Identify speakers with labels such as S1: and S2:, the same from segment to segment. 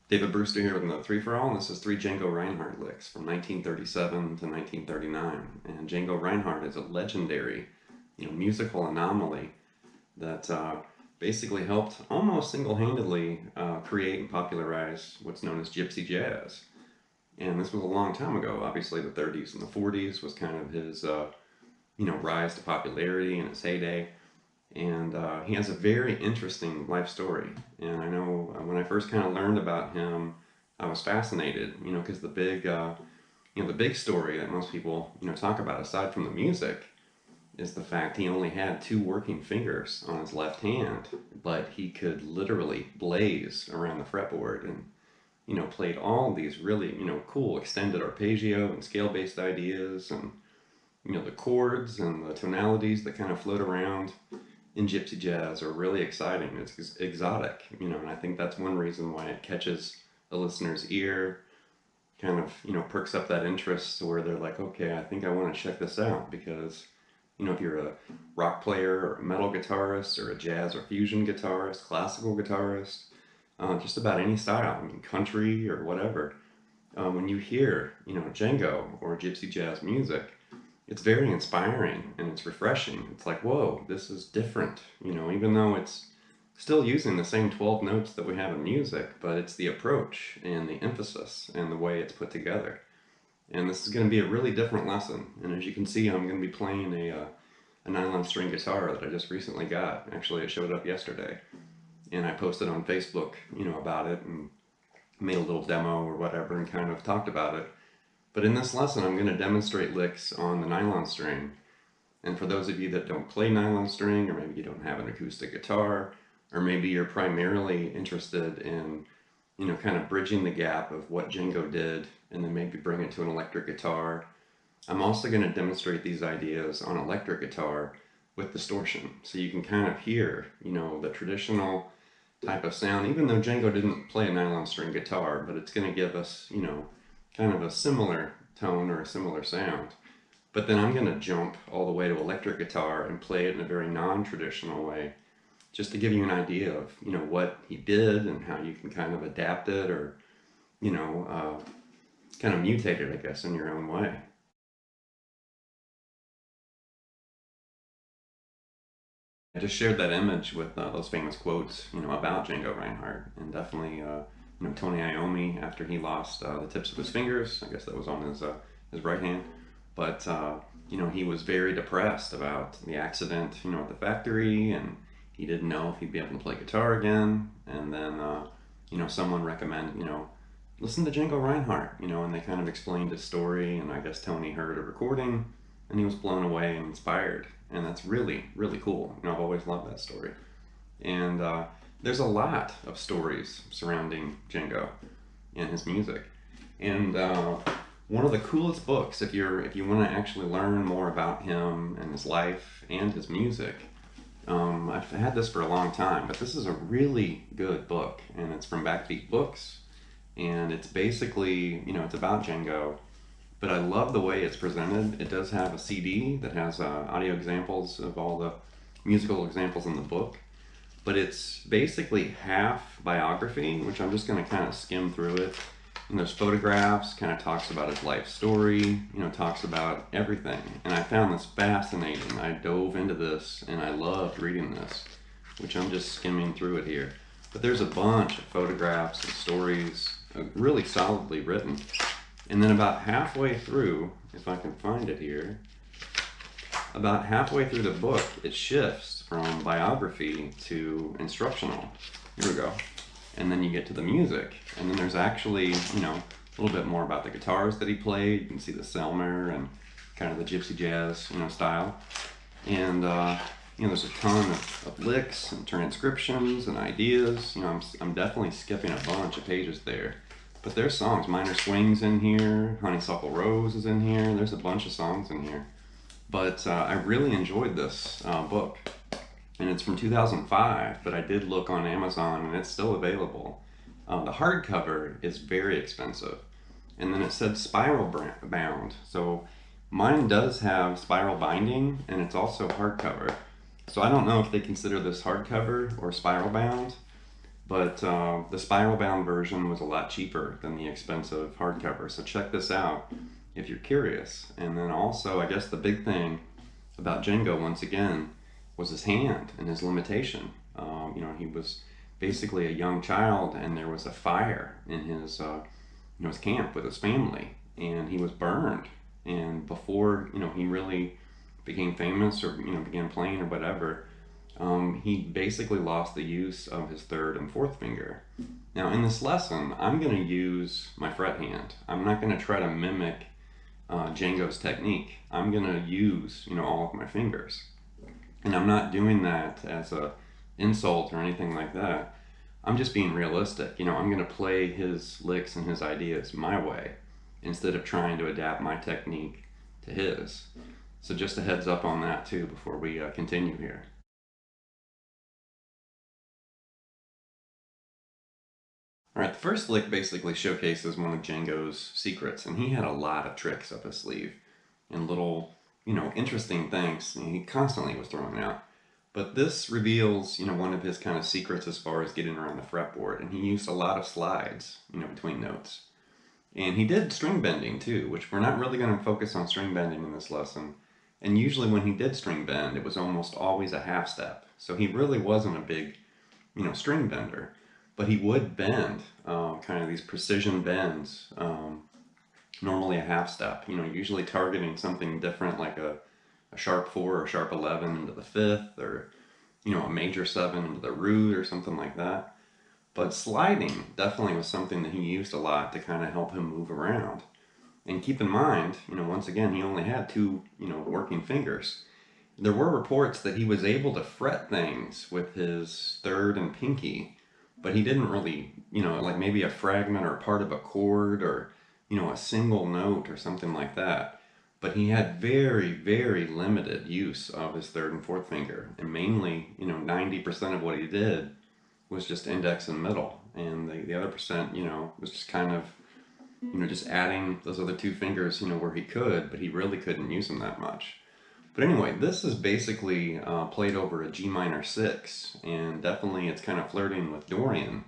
S1: David Brewster here with another Three for All, and this is three Django Reinhardt licks from 1937 to 1939. And Django Reinhardt is a legendary, musical anomaly that basically helped almost single-handedly create and popularize what's known as Gypsy Jazz. And this was a long time ago. Obviously, the 30s and the 40s was kind of his, rise to popularity in his heyday. And he has a very interesting life story. And I know when I first kind of learned about him, I was fascinated, because the big story that most people, talk about aside from the music is the fact he only had two working fingers on his left hand, but he could literally blaze around the fretboard and, played all these really, cool extended arpeggio and scale-based ideas and, the chords and the tonalities that kind of float around in gypsy jazz are really exciting. It's exotic, and I think that's one reason why it catches the listener's ear, kind of, perks up that interest where they're like, okay, I think I want to check this out because, if you're a rock player or a metal guitarist or a jazz or fusion guitarist, classical guitarist, just about any style, country or whatever, when you hear, Django or gypsy jazz music, it's very inspiring and it's refreshing. It's like, whoa, this is different, even though it's still using the same 12 notes that we have in music, but it's the approach and the emphasis and the way it's put together. And this is going to be a really different lesson. And as you can see, I'm going to be playing a nylon string guitar that I just recently got. Actually, it showed up yesterday. And I posted on Facebook, about it and made a little demo or whatever and kind of talked about it. But in this lesson, I'm going to demonstrate licks on the nylon string. And for those of you that don't play nylon string, or maybe you don't have an acoustic guitar, or maybe you're primarily interested in, kind of bridging the gap of what Django did and then maybe bring it to an electric guitar, I'm also going to demonstrate these ideas on electric guitar with distortion. So you can kind of hear, the traditional type of sound, even though Django didn't play a nylon string guitar, but it's going to give us, kind of a similar tone or a similar sound. But then I'm going to jump all the way to electric guitar and play it in a very non-traditional way, just to give you an idea of, what he did and how you can kind of adapt it or, kind of mutate it, I guess, in your own way. I just shared that image with those famous quotes, about Django Reinhardt, and definitely, Tony Iommi after he lost the tips of his fingers. I guess that was on his right hand, but he was very depressed about the accident, at the factory, and he didn't know if he'd be able to play guitar again. And then, someone recommended, listen to Django Reinhardt, and they kind of explained his story, and I guess Tony heard a recording, and he was blown away and inspired. And that's really, really cool. I've always loved that story. And there's a lot of stories surrounding Django and his music. And one of the coolest books, if you want to actually learn more about him and his life and his music, I've had this for a long time, but this is a really good book, and it's from Backbeat Books, and it's basically, it's about Django. But I love the way it's presented. It does have a CD that has audio examples of all the musical examples in the book. But it's basically half biography, which I'm just going to kind of skim through it. And there's photographs, kind of talks about his life story, talks about everything. And I found this fascinating. I dove into this and I loved reading this, which I'm just skimming through it here. But there's a bunch of photographs and stories, really solidly written. And then about halfway through, if I can find it here, about halfway through the book, it shifts from biography to instructional. Here we go. And then you get to the music. And then there's actually, a little bit more about the guitars that he played. You can see the Selmer and kind of the gypsy jazz, style. And, there's a ton of licks and transcriptions and ideas. I'm definitely skipping a bunch of pages there. But there's songs, Minor Swings in here, Honeysuckle Rose is in here, there's a bunch of songs in here. But I really enjoyed this book, and it's from 2005, but I did look on Amazon and it's still available. The hardcover is very expensive, and then it said spiral bound, so mine does have spiral binding, and it's also hardcover. So I don't know if they consider this hardcover or spiral bound, But the spiral bound version was a lot cheaper than the expensive hardcover. So check this out if you're curious. And then also, I guess the big thing about Django, once again, was his hand and his limitation. You know, he was basically a young child, and there was a fire in his his camp with his family, and he was burned. And before he really became famous or began playing or whatever, he basically lost the use of his third and fourth finger. Now in this lesson, I'm going to use my fret hand. I'm not going to try to mimic Django's technique. I'm going to use all of my fingers, and I'm not doing that as a insult or anything like that. I'm just being realistic. I'm going to play his licks and his ideas my way instead of trying to adapt my technique to his. So just a heads up on that too before we continue here. All right, the first lick basically showcases one of Django's secrets, and he had a lot of tricks up his sleeve and little, interesting things he constantly was throwing out. But this reveals, one of his kind of secrets as far as getting around the fretboard, and he used a lot of slides, between notes. And he did string bending too, which we're not really going to focus on string bending in this lesson. And usually when he did string bend, it was almost always a half step. So he really wasn't a big, string bender, but he would bend kind of these precision bends, normally a half step, usually targeting something different like a sharp 4 or a sharp 11 into the 5th, or a major 7 into the root or something like that. But sliding definitely was something that he used a lot to kind of help him move around. And keep in mind, once again, he only had 2 working fingers. There were reports that he was able to fret things with his third and pinky, but he didn't really, like maybe a fragment or part of a chord, or a single note or something like that. But he had very, very limited use of his third and fourth finger, and mainly, 90% of what he did was just index and middle, and the other percent, was just kind of, just adding those other 2 fingers, where he could, but he really couldn't use them that much. But anyway, this is basically played over a G minor 6, and definitely it's kind of flirting with Dorian.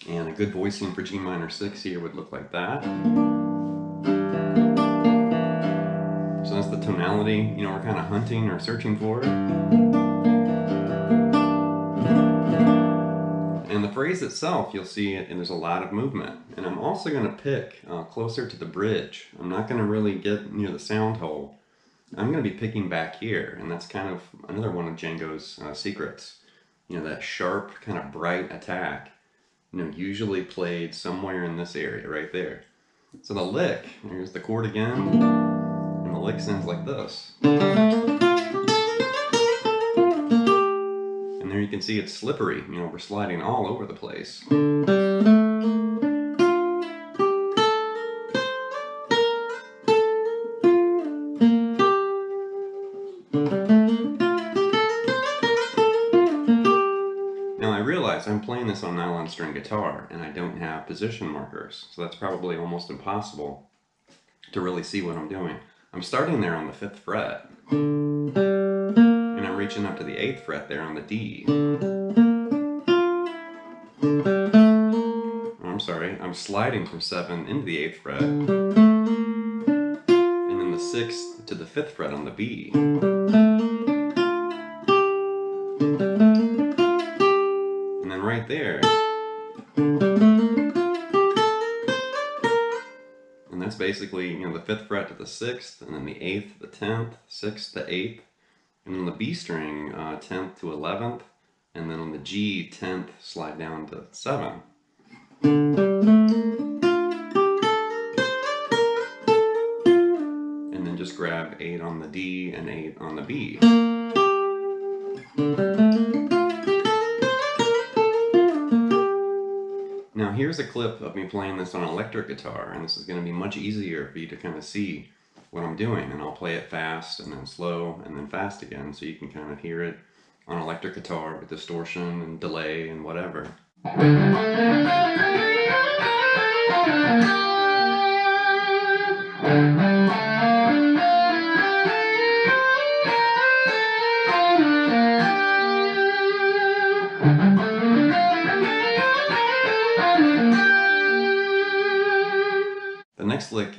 S1: And a good voicing for G minor 6 here would look like that. So that's the tonality, we're kind of hunting or searching for. And the phrase itself, you'll see it, and there's a lot of movement. And I'm also going to pick closer to the bridge. I'm not going to really get near the sound hole. I'm going to be picking back here, and that's kind of another one of Django's secrets. That sharp, kind of bright attack, usually played somewhere in this area right there. So the lick, here's the chord again, and the lick sounds like this. And there you can see it's slippery, we're sliding all over the place. Now I realize I'm playing this on nylon string guitar, and I don't have position markers, so that's probably almost impossible to really see what I'm doing. I'm starting there on the 5th fret, and I'm reaching up to the 8th fret there on the D. I'm sorry, I'm sliding from 7 into the 8th fret, and then the 6th to the 5th fret on the B. And then right there, and that's basically, the 5th fret to the 6th, and then the 8th, the 10th, 6th to 8th, and on the B string, 10th to 11th, and then on the G, 10th, slide down to 7. And then just grab 8 on the D and 8 on the B. Now here's a clip of me playing this on electric guitar, and this is going to be much easier for you to kind of see what I'm doing, and I'll play it fast and then slow and then fast again, so you can kind of hear it on electric guitar with distortion and delay and whatever.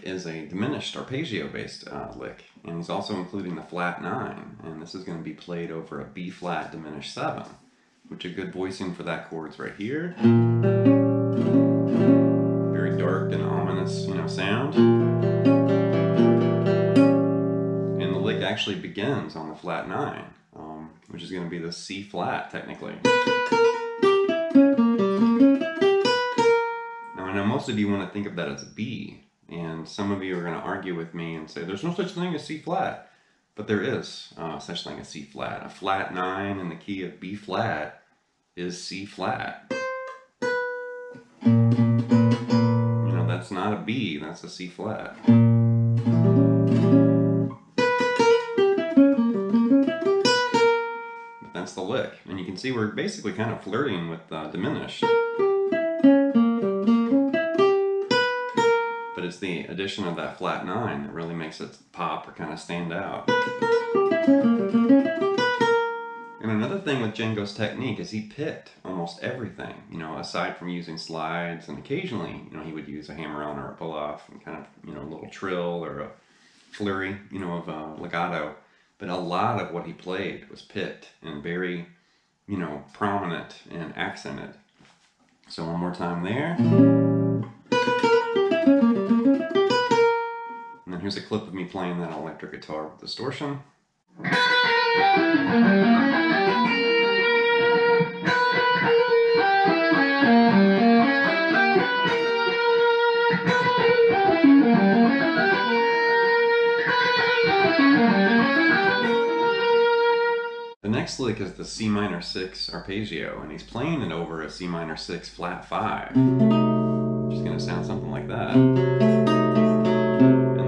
S1: is a diminished arpeggio based lick, and he's also including the flat 9, and this is going to be played over a B flat diminished 7, which a good voicing for that chord's right here. Very dark and ominous, sound. And the lick actually begins on the flat 9, which is going to be the C flat technically. Now I know most of you want to think of that as a B, and some of you are going to argue with me and say there's no such thing as C flat, but there is such thing as C flat. A flat 9 in the key of B flat is C flat. That's not a B, that's a C flat. But that's the lick, and you can see we're basically kind of flirting with diminished. But it's the addition of that flat 9 that really makes it pop or kind of stand out. And another thing with Django's technique is he picked almost everything, aside from using slides, and occasionally, he would use a hammer-on or a pull-off and kind of, a little trill or a flurry, of legato. But a lot of what he played was picked and very, prominent and accented. So one more time there. And then here's a clip of me playing that electric guitar with distortion. The next lick is the C minor 6 arpeggio, and he's playing it over a C minor 6 flat 5, which is going to sound something like that. And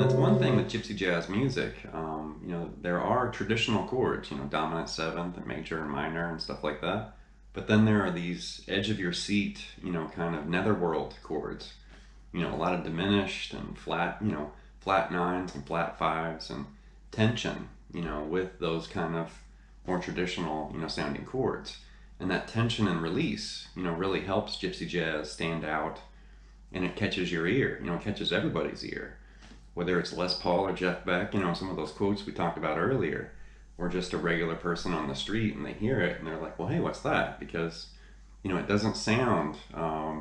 S1: that's one thing with Gypsy Jazz music. There are traditional chords, dominant 7th and major and minor and stuff like that. But then there are these edge of your seat, kind of netherworld chords. A lot of diminished and flat, flat 9s and flat 5s and tension, with those kind of more traditional, sounding chords. And that tension and release, really helps Gypsy Jazz stand out, and it catches your ear, it catches everybody's ear. Whether it's Les Paul or Jeff Beck, some of those quotes we talked about earlier, or just a regular person on the street and they hear it and they're like, well, hey, what's that? Because, it doesn't sound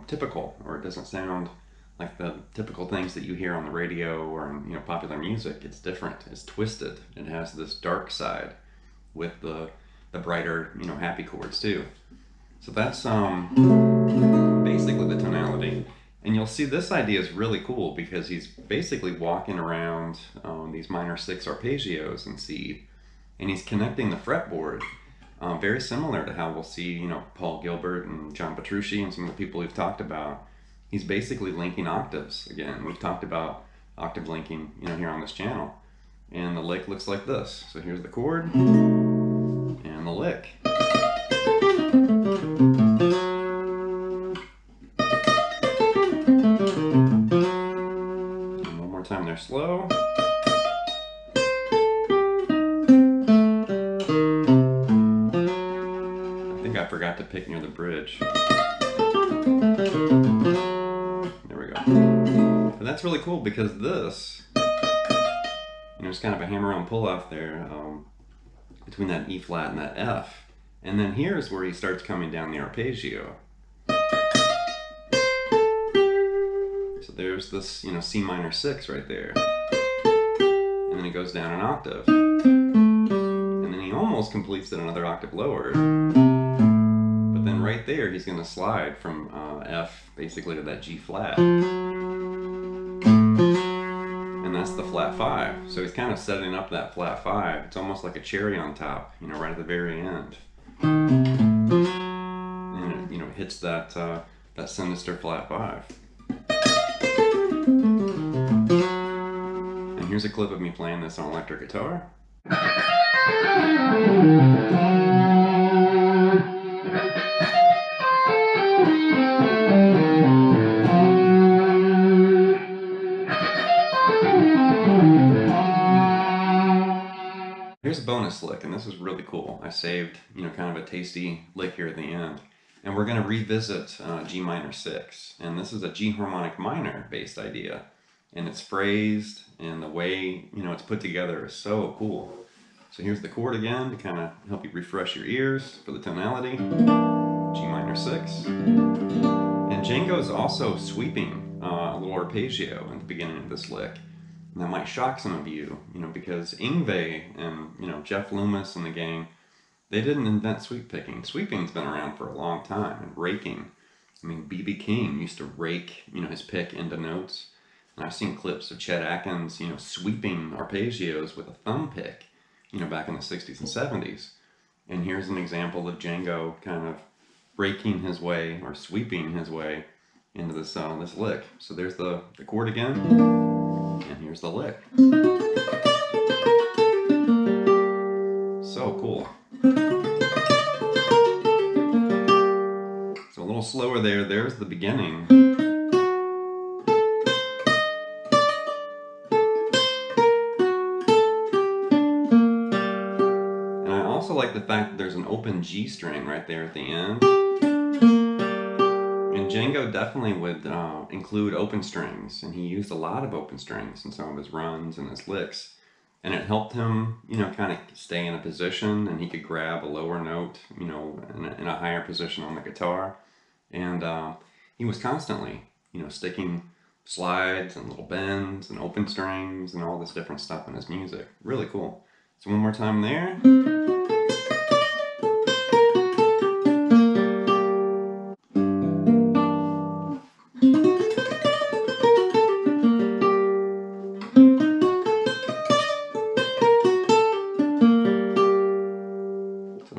S1: typical, or it doesn't sound like the typical things that you hear on the radio or in, popular music. It's different, it's twisted, it has this dark side with the brighter, happy chords too. So that's basically the tonality. And you'll see this idea is really cool because he's basically walking around these minor 6 arpeggios in C, and he's connecting the fretboard, very similar to how we'll see, Paul Gilbert and John Petrucci and some of the people we've talked about. He's basically linking octaves again. We've talked about octave linking, here on this channel. And the lick looks like this. So here's the chord and the lick. Time they're slow. I think I forgot to pick near the bridge. There we go. But that's really cool because this, it's kind of a hammer-on pull-off there between that E flat and that F. And then here's where he starts coming down the arpeggio. So there's this, C minor 6 right there. And then it goes down an octave. And then he almost completes it another octave lower. But then right there, he's going to slide from F basically to that G flat. And that's the flat 5. So he's kind of setting up that flat 5. It's almost like a cherry on top, right at the very end. And it, hits that, that sinister flat 5. And here's a clip of me playing this on electric guitar. Here's a bonus lick, and this is really cool. I saved, kind of a tasty lick here at the end. And we're going to revisit G minor 6. And this is a G harmonic minor based idea. and it's phrased, and the way, you know, it's put together is so cool. So here's the chord again to kind of help you refresh your ears for the tonality. G minor 6. And Django's also sweeping a little arpeggio at the beginning of this lick. And that might shock some of you, you know, because Yngwie and, you know, Jeff Loomis and the gang, they didn't invent sweep picking. Sweeping's been around for a long time, and raking. I mean, B.B. King used to rake, you know, his pick into notes. And I've seen clips of Chet Atkins, you know, sweeping arpeggios with a thumb pick, you know, back in the 60s and 70s. And here's an example of Django kind of raking his way, or sweeping his way, into this this lick. So there's the chord again, and here's the lick. So cool. So a little slower there. There's the beginning. And I also like the fact that there's an open G string right there at the end. And Django definitely would include open strings, and he used a lot of open strings in some of his runs and his licks. And it helped him, you know, kind of stay in a position, and he could grab a lower note, you know, in a higher position on the guitar. And he was constantly, you know, sticking slides and little bends and open strings and all this different stuff in his music. Really cool. So one more time there.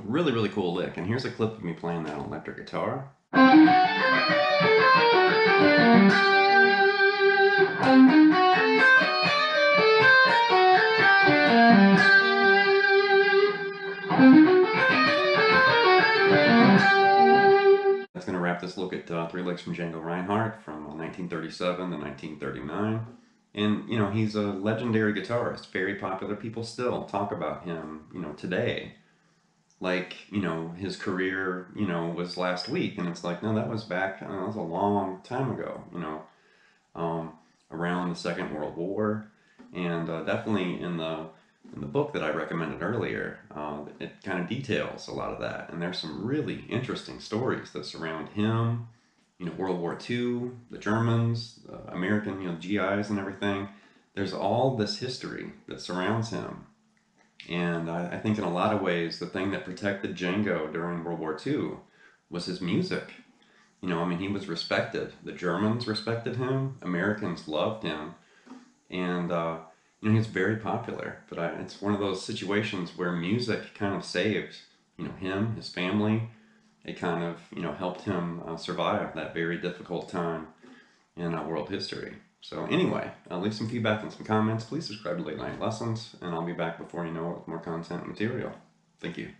S1: Really, really cool lick. And here's a clip of me playing that on electric guitar. That's going to wrap this look at 3 licks from Django Reinhardt from 1937 to 1939. And, you know, he's a legendary guitarist, very popular. People still talk about him, you know, today. Like, you know, his career, you know, was last week, and it's like, no, that was back, that was a long time ago, you know, around the Second World War, and definitely in the book that I recommended earlier, it kind of details a lot of that, and there's some really interesting stories that surround him, you know, World War II, the Germans, the American, you know, GIs and everything. There's all this history that surrounds him. And I think in a lot of ways, the thing that protected Django during World War II was his music. You know, I mean, he was respected. The Germans respected him. Americans loved him. And, you know, he's very popular. But it's one of those situations where music kind of saved, you know, him, his family. It kind of, you know, helped him survive that very difficult time in world history. So anyway, leave some feedback and some comments. Please subscribe to Late Night Lessons, and I'll be back before you know it with more content and material. Thank you.